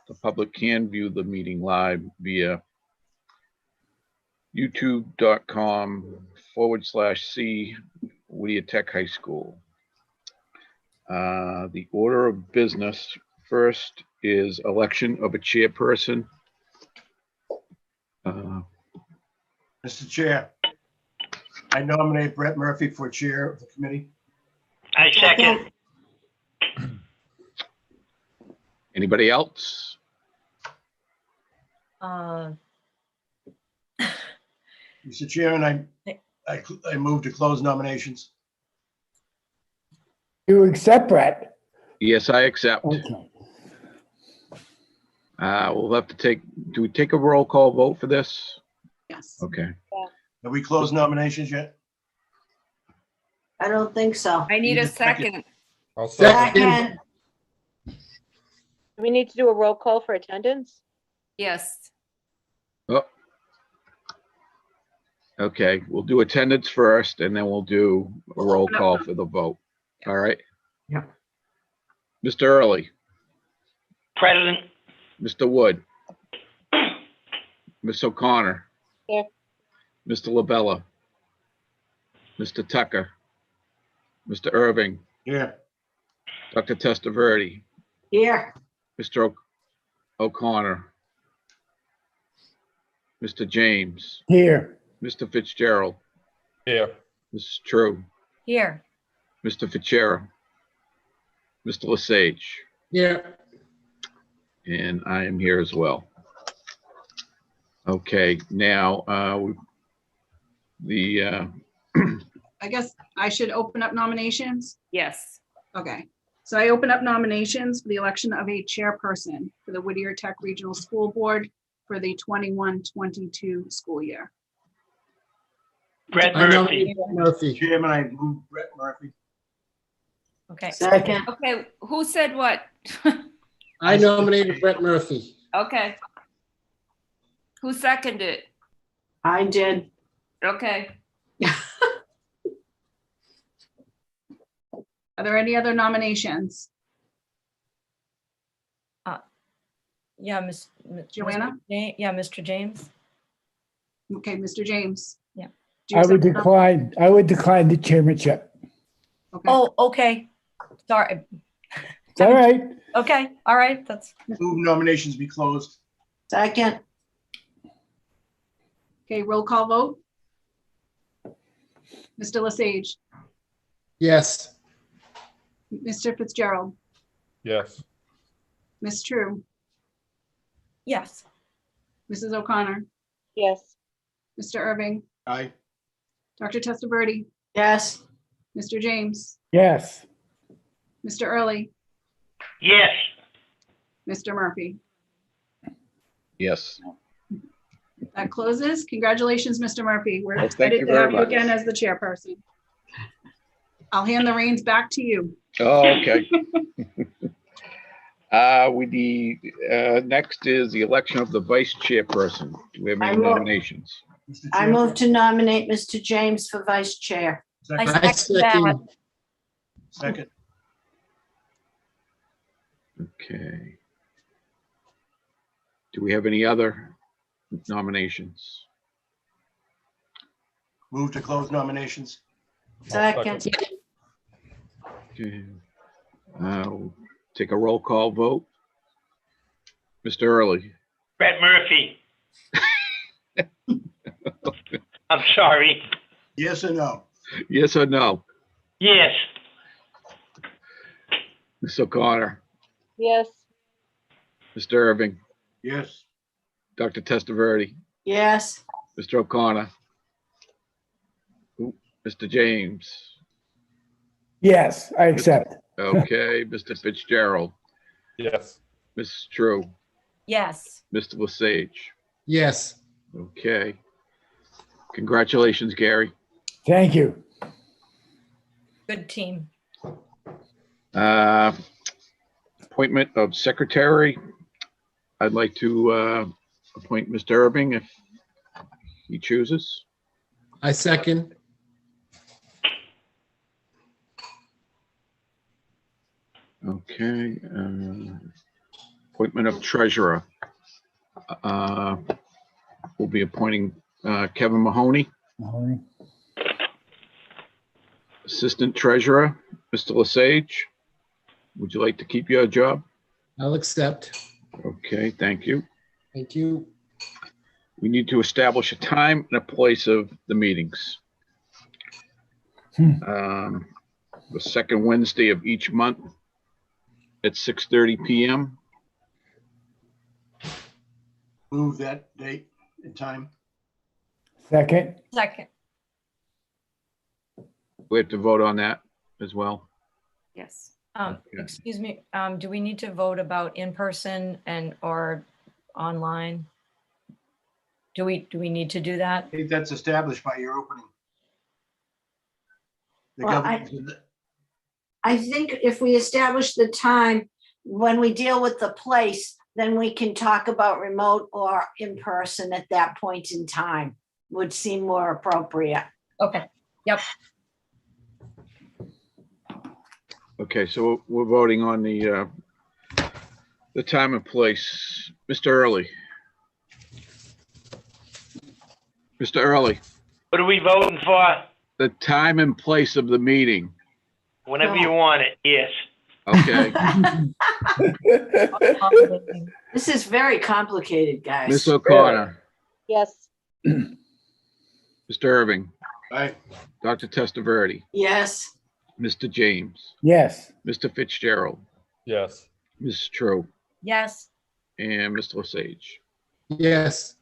The public can view the meeting live via youtube.com/C Whittier Tech High School. The order of business first is election of a chairperson. Mr. Chair, I nominate Brett Murphy for chair of the committee. I second. Anybody else? Mr. Chairman, I move to close nominations. You accept, Brett? Yes, I accept. Okay. We'll have to do we take a roll call vote for this? Yes. Okay. Have we closed nominations yet? I don't think so. I need a second. I'll second. Second. Do we need to do a roll call for attendance? Yes. Oh. Okay, we'll do attendance first and then we'll do a roll call for the vote. All right? Yeah. Mr. Early, President. Mr. Wood, Ms. O'Connor. Here. Mr. LaBella, Mr. Tucker, Mr. Irving, Yeah. Dr. Testaverde, Here. Mr. O'Connor, Mr. James, Here. Mr. Fitzgerald, Here. Mrs. True, Here. Mr. Fitzgerald, Mr. Lesage, Here. and I am here as well. Okay, now, I guess I should open up nominations. Yes. Okay, so I open up nominations for the election of a chairperson for the Whittier Tech Regional School Board for the 21-22 school year. Brett I Murphy. nominate Brett Murphy. Chairman, I move Brett Murphy. Okay. Second. Okay, who said what? I nominated Brett Murphy. Okay. Who seconded? I did. Okay. Are there any other nominations? Yeah, Miss Joanna? Yeah, Mr. James. Okay, Mr. James. Yeah. Do you I would accept- decline the chairmanship. Okay. Oh, okay. Sorry. It's all right. Okay, all right, that's, Move nominations be closed. Second. Okay, roll call vote. Mr. Lesage, Yes. Mr. Fitzgerald, Yes. Ms. True, yes. Mrs. O'Connor, Yes. Mr. Irving, Aye. Dr. Testaverde, Yes. Mr. James, Yes. Mr. Early, Yes. Mr. Murphy. yes. That closes. Congratulations, Mr. Murphy. We're Well, thank you excited to very have you much. again as the chairperson. I'll hand the reins back to you. Oh, okay. We need, next is the election of the vice chairperson. Do we have any I move- nominations? Mr. I Chairman, move to nominate Mr. James for vice chair. I Second. I second that. second. Second. Okay. Do we have any other nominations? Move to close nominations. Second. Okay. We'll take a roll call vote. Mr. Early, Brett Murphy. I'm sorry. Yes or no? yes or no? Yes. Ms. O'Connor, Yes. Mr. Irving, Yes. Dr. Testaverde, Yes. Mr. O'Connor, Mr. James, Yes, I accept. okay, Mr. Fitzgerald, Yes. Ms. True, Yes. Mr. Lesage. Yes. Okay. Congratulations, Gary. Thank you. Good team. Appointment of secretary. I'd like to appoint Mr. Irving if he chooses. I second. Okay. Appointment of treasurer. We'll be appointing Kevin Mahoney. Mahoney. Assistant treasurer, Mr. Lesage. Would you like to keep your job? I'll accept. Okay, thank you. Thank you. We need to establish a time and a place of the meetings. The second Wednesday of each month at 6:30 PM. Move that date and time. Second. Second. We have to vote on that as well. Yes. Okay. Excuse me, do we need to vote about in-person and or online? Do we need to do that? I think that's established by your opening. The Well, government, I think if we establish the time, when we deal with the place, then we can talk about remote or in person at that point in time, would seem more appropriate. Okay, yep. Okay, so we're voting on the time and place. Mr. Early. Mr. Early, What are we voting for? the time and place of the meeting. Whenever you want it, yes. Okay, This is very complicated, guys. Ms. O'Connor, Yes. Mr. Irving, aye. Dr. Testaverde, Yes, Mr. James, Yes. Mr. Fitzgerald, Yes. Ms. True, Yes, and Mr. Lesage. Yes.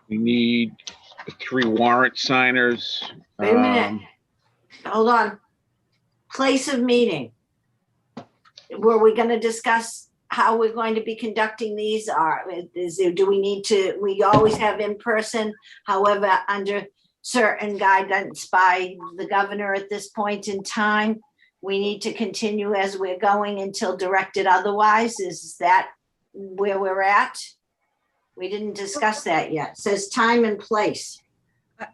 We need 3 warrant signers. wait a minute. Hold on. Place of meeting. Were we going to discuss how we're going to be conducting these? Or do we need to, we always have in person, however, under certain guidance by the governor at this point in time, we need to continue as we're going until directed otherwise? Is that where we're at? We didn't discuss that yet. It says time and place.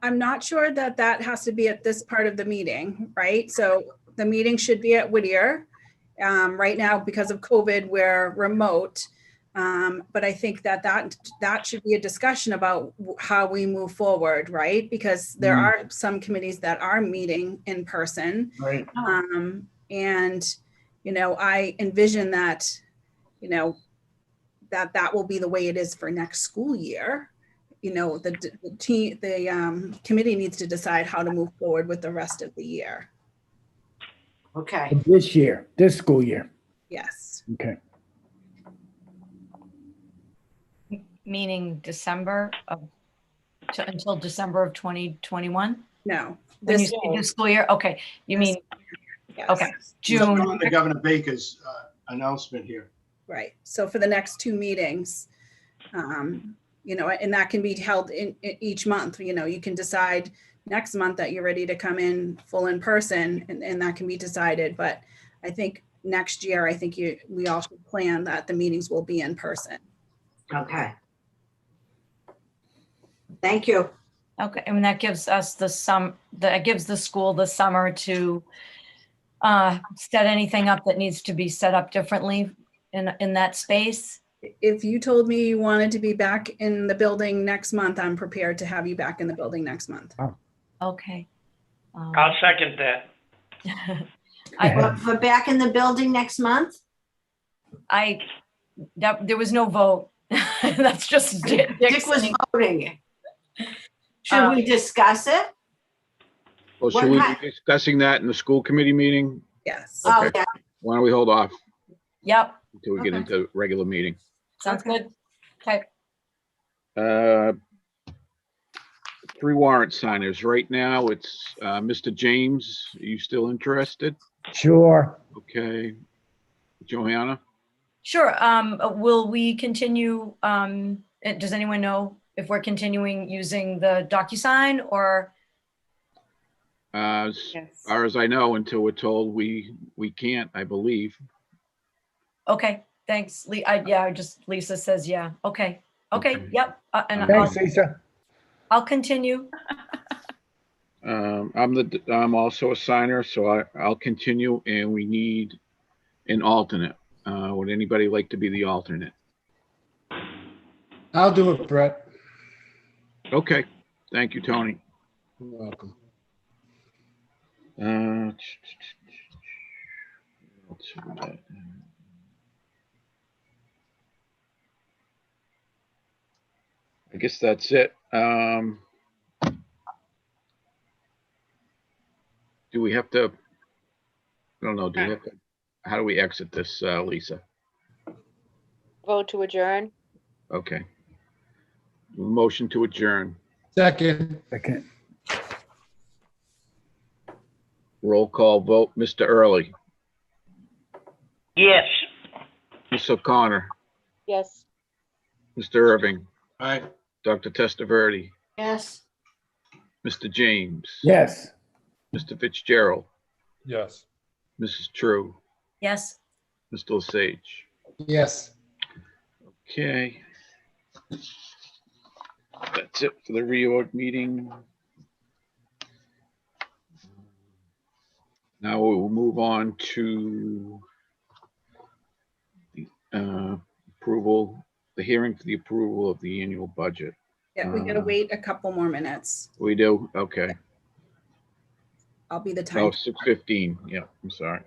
I'm not sure that that has to be at this part of the meeting, right? So the meeting should be at Whittier. Right now, because of COVID, we're remote. But I think that should be a discussion about how we move forward, right? Because there are some committees that are meeting in person. Right. And, I envision that, that will be the way it is for next school year. The committee needs to decide how to move forward with the rest of the year. Okay. This school year. Yes. Okay. meaning December until December of 2021? No. When you say this school year, okay, you mean, Yes. okay, It's June. on the Governor Baker's announcement here. Right. So for the next 2 meetings, and that can be held in each month, you can decide next month that you're ready to come in full in person and that can be decided. But I think next year, we all should plan that the meetings will be in person. Okay. Thank you. Okay, and that gives us that gives the school the summer to set anything up that needs to be set up differently in that space. If you told me you wanted to be back in the building next month, I'm prepared to have you back in the building next month. Okay. I'll second that. For back in the building next month? There was no vote. That's just Dick Dick was saying- voting. Should we discuss it? Well, should we be discussing that in the school committee meeting? Yes. Oh, Okay. yeah. Why don't we hold off Yep, until we get Okay. into regular meeting? sounds good. Okay, 3 warrant signers. Right now, it's Mr. James. Are you still interested? Sure. Okay. Johanna? sure. Will we continue, does anyone know if we're continuing using the DocuSign or? As Yes. far as I know, until we're told we can't, I believe. Okay, thanks. Lisa says, yeah. Okay, Okay. yep. And Thanks, Lisa. I'll continue. I'm also a signer, so I'll continue, and we need an alternate. Would anybody like to be the alternate? I'll do it, Brett. Okay, thank you, Tony. You're welcome. Let's see what that- I guess that's it. Do we have to? I don't know. Do we have to? How do we exit this, Lisa? Vote to adjourn. Okay. Motion to adjourn. Second, Second. Roll call vote. Mr. Early, Yes. Ms. O'Connor, Yes. Mr. Irving, Aye. Dr. Testaverde, Yes. Mr. James. Yes. Mr. Fitzgerald, yes. Mrs. True, Yes. Mr. Lesage. Yes. Okay. That's it for the reorg meeting. Now we will move on to the approval, the hearing for the approval of the annual budget. Yeah, we gotta wait a couple more minutes. We do? Okay. I'll be the Oh, time. 6:15. Yeah, I'm sorry.